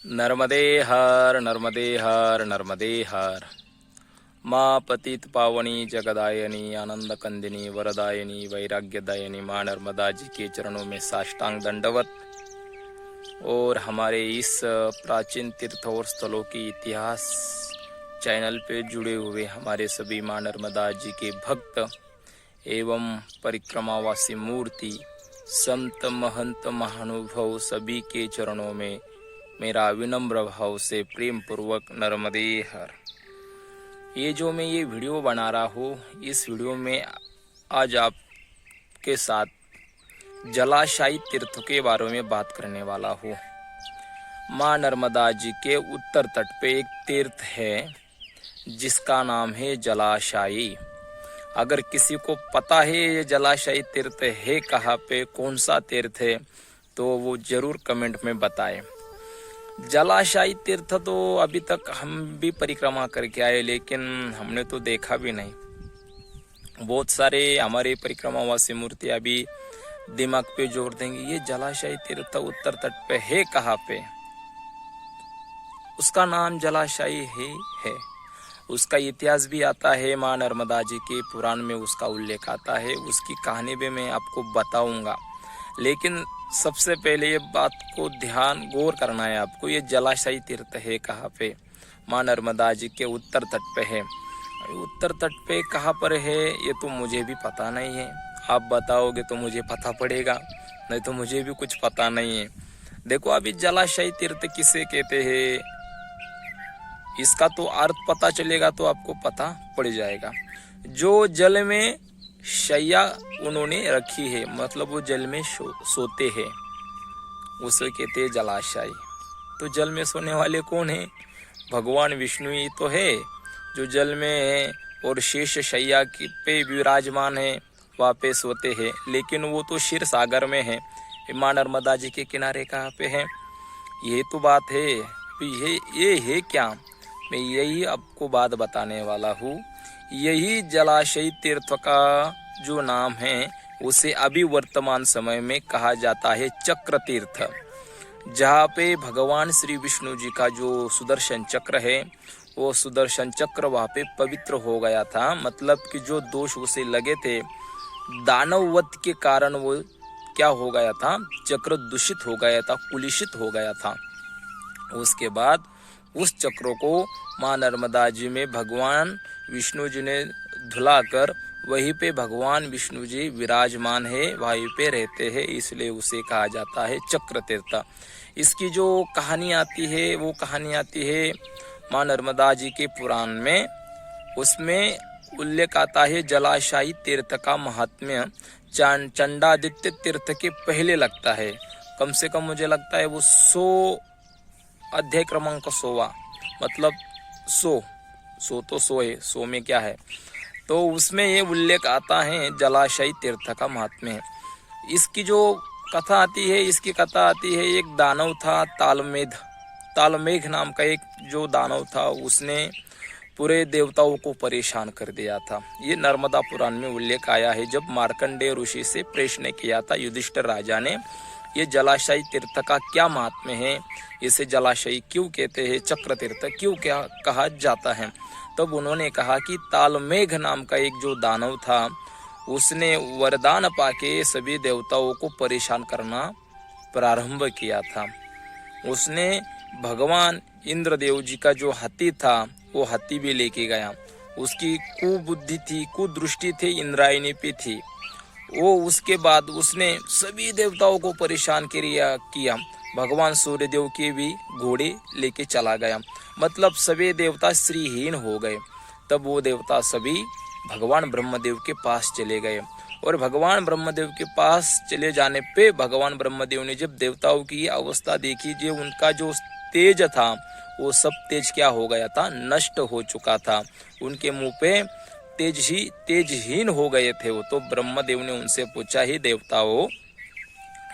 नर्मदे हर नर्मदे हर नर्मदे हर। माँ पतित पावनी जगदायनी आनंद कंदिनी वरदायनी वैराग्यदायनी माँ नर्मदा जी के चरणों में साष्टांग दंडवत। और हमारे इस प्राचीन तीर्थ और स्थलों की इतिहास चैनल पे जुड़े हुए हमारे सभी माँ नर्मदा जी के भक्त एवं परिक्रमावासी मूर्ति संत महंत महानुभव सभी के चरणों में मेरा विनम्र भाव से प्रेम पूर्वक नर्मदे हर। ये जो मैं ये वीडियो बना रहा हूँ, इस वीडियो में आज आपके साथ जलाशायी तीर्थ के बारे में बात करने वाला हूँ। माँ नर्मदा जी के उत्तर तट पे एक तीर्थ है जिसका नाम है जलाशायी। अगर किसी को पता है ये जलाशायी तीर्थ है कहाँ पे, कौन सा तीर्थ है, तो वो जरूर कमेंट में बताएं। जलाशायी तीर्थ तो अभी तक हम भी परिक्रमा करके आए, लेकिन हमने तो देखा भी नहीं। बहुत सारे हमारे परिक्रमावासी मूर्ति अभी दिमाग पे जोर देंगे ये जलाशायी तीर्थ उत्तर तट पे है कहाँ पे। उसका नाम जलाशायी है। उसका इतिहास भी आता है, माँ नर्मदा जी के पुराण में उसका उल्लेख आता है। उसकी कहानी भी मैं आपको बताऊंगा, लेकिन सबसे पहले ये बात को ध्यान गौर करना है आपको। ये जलाशायी तीर्थ है कहाँ पे? माँ नर्मदा जी के उत्तर तट पे है। उत्तर तट पे कहाँ पर है ये तो मुझे भी पता नहीं है। आप बताओगे तो मुझे पता पड़ेगा, नहीं तो मुझे भी कुछ पता नहीं है। देखो, अभी जलाशायी तीर्थ किसे कहते हैं इसका तो अर्थ पता चलेगा तो आपको पता पड़ जाएगा। जो जल में शैया उन्होंने रखी है, मतलब वो जल में सोते हैं, उसे कहते हैं जलाशायी। तो जल में सोने वाले कौन है? भगवान विष्णु ही तो है जो जल में है और शेष शैया पे विराजमान है, वहाँ पे सोते हैं। लेकिन वो तो क्षीर सागर में है, माँ नर्मदा जी के किनारे कहाँ पे है? ये तो बात है। ये है क्या? मैं यही आपको बात बताने वाला हूँ। यही जलाशयी तीर्थ का जो नाम है उसे अभी वर्तमान समय में कहा जाता है चक्र तीर्थ। जहाँ पे भगवान श्री विष्णु जी का जो सुदर्शन चक्र है, वो सुदर्शन चक्र वहाँ पे पवित्र हो गया था। मतलब कि जो दोष उसे लगे थे दानववध के कारण, वो क्या हो गया था? चक्र दूषित हो गया था, कुलिशित हो गया था। उसके बाद उस चक्रों को माँ नर्मदा जी में भगवान विष्णु जी ने धुलाकर वहीं पे भगवान विष्णु जी विराजमान है, वहीं पे रहते हैं, इसलिए उसे कहा जाता है चक्र तीर्थ। इसकी जो कहानी आती है वो कहानी आती है माँ नर्मदा जी के पुराण में। उसमें उल्लेख आता है जलाशायी तीर्थ का महात्म्य चंडादित्य तीर्थ के पहले लगता है। कम से कम मुझे लगता है वो 100 अध्याय क्रमांक 100, मतलब 100 तो 100 है, 100 में क्या है, तो उसमें ये उल्लेख आता है जलाशायी तीर्थ का महात्म्य है। इसकी जो कथा आती है, इसकी कथा आती है, एक दानव था तालमेघ नाम का एक जो दानव था, उसने पूरे देवताओं को परेशान कर दिया था। ये नर्मदा पुराण में उल्लेख आया है। जब मार्कंडेय ऋषि से प्रश्न किया था युधिष्ठिर राजा ने, ये जलाशायी तीर्थ का क्या महात्म्य है, इसे जलाशयी क्यों कहते हैं, चक्र तीर्थ क्यों क्या कहा जाता है, तब उन्होंने कहा कि तालमेघ नाम का एक जो दानव था, उसने वरदान पाके सभी देवताओं को परेशान करना प्रारंभ किया था। उसने भगवान इंद्रदेव जी का जो हाथी था वो हाथी भी लेके गया। उसकी कुबुद्धि थी, कुदृष्टि थी, इंद्रायणी पे थी वो। उसके बाद उसने सभी देवताओं को परेशान किया। भगवान सूर्यदेव के भी घोड़े लेके चला गया, मतलब सभी देवता श्रीहीन हो गए। तब वो देवता सभी भगवान ब्रह्मदेव के पास चले गए, और भगवान ब्रह्मदेव के पास चले जाने पे भगवान ब्रह्मदेव ने जब देवताओं की अवस्था देखी, जो उनका जो तेज था वो सब तेज क्या हो गया था? नष्ट हो चुका था। उनके मुंह पे तेजहीन हो गए थे वो। तो ब्रह्मदेव ने उनसे पूछा, ही देवताओं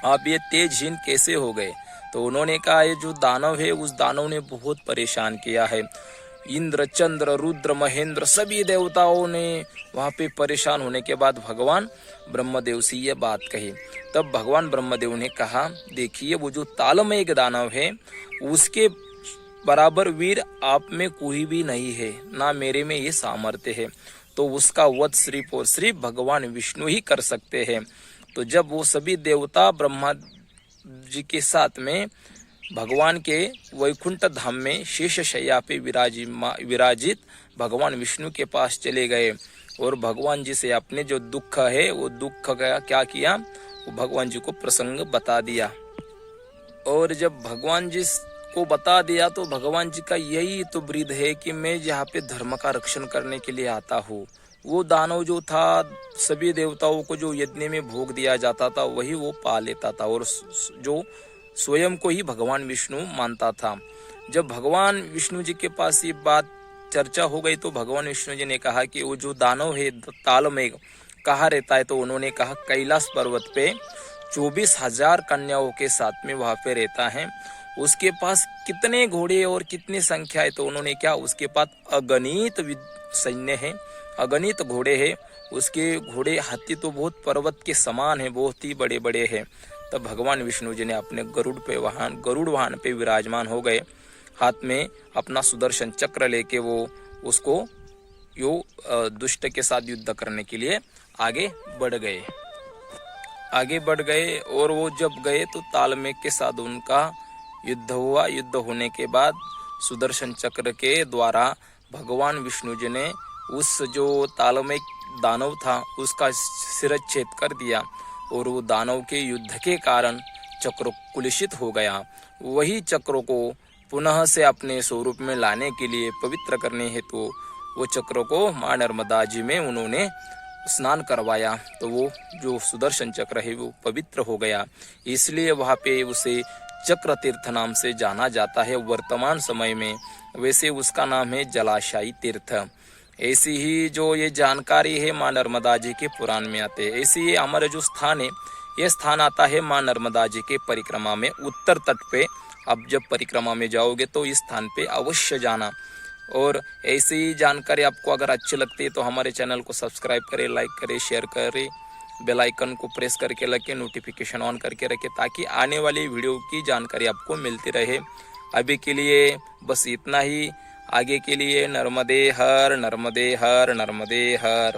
आप ये तेजहीन कैसे हो गए? तो उन्होंने कहा ये जो दानव है उस दानव ने बहुत परेशान किया है। इंद्र, चंद्र, रुद्र, महेंद्र सभी देवताओं ने वहां पे परेशान होने के बाद भगवान ब्रह्मदेव से ये बात कही। तब भगवान ब्रह्मदेव ने कहा, देखिए वो जो तालमेघ दानव है उसके बराबर वीर आप में कोई भी नहीं है, ना मेरे में ये सामर्थ्य है, तो उसका वध सिर्फ और सिर्फ भगवान विष्णु ही कर सकते हैं। तो जब वो सभी देवता ब्रह्मा जी के साथ में भगवान के वैकुंठ धाम में शेष शैया पे विराजित भगवान विष्णु के पास चले गए और भगवान जी से अपने जो दुख है वो दुख का क्या किया, वो भगवान जी को प्रसंग बता दिया। और जब भगवान जी को बता दिया तो भगवान जी का यही तो ब्रीद है कि मैं यहाँ पे धर्म का रक्षण करने के लिए आता हूँ। वो दानव जो था, सभी देवताओं को जो यज्ञ में भोग दिया जाता था वही वो पा लेता था और जो स्वयं को ही भगवान विष्णु मानता था। जब भगवान विष्णु जी के पास ये बात चर्चा हो गई तो भगवान विष्णु जी ने कहा कि वो जो दानव है तालमेघ कहाँ रहता है, तो उन्होंने कहा कैलाश पर्वत पे 24,000 कन्याओं के साथ में वहां पे रहता है। उसके पास कितने घोड़े और कितनी संख्या है, तो उन्होंने क्या, उसके पास अगणित सैन्य है, अगणित घोड़े हैं। उसके घोड़े हाथी तो बहुत पर्वत के समान है, बहुत ही बड़े बड़े हैं। तब भगवान विष्णु जी ने अपने गरुड़ वाहन पे विराजमान हो गए, हाथ में अपना सुदर्शन चक्र लेके वो उसको दुष्ट के साथ युद्ध करने के लिए आगे बढ़ गए। और वो जब गए तो तालमेघ के साथ उनका युद्ध हुआ। युद्ध होने के बाद सुदर्शन चक्र के द्वारा भगवान विष्णु जी ने उस जो तालमेघ दानव था उसका शिरच्छेद कर दिया और वो दानव के युद्ध के कारण चक्र कुलुषित हो गया। वही चक्र को पुनः से अपने स्वरूप में लाने के लिए, पवित्र करने हेतु वो चक्र को मां नर्मदा जी में उन्होंने स्नान करवाया, तो वो जो सुदर्शन चक्र है वो पवित्र हो गया। इसलिए वहाँ पे उसे चक्र तीर्थ नाम से जाना जाता है वर्तमान समय में। वैसे उसका नाम है जलाशायी तीर्थ। ऐसी ही जो ये जानकारी है मां नर्मदा जी के पुराण में आते हैं। ऐसे ही हमारा जो स्थान है, ये स्थान आता है मां नर्मदा जी के परिक्रमा में उत्तर तट पे। अब जब परिक्रमा में जाओगे तो इस स्थान पे अवश्य जाना। और ऐसी ही जानकारी आपको अगर अच्छी लगती है तो हमारे चैनल को सब्सक्राइब करें, लाइक करें, शेयर करें, बेल आइकन को प्रेस करके रखें, नोटिफिकेशन ऑन करके रखें, ताकि आने वाली वीडियो की जानकारी आपको मिलती रहे। अभी के लिए बस इतना ही। आगे के लिए नर्मदे हर, नर्मदे हर, नर्मदे हर।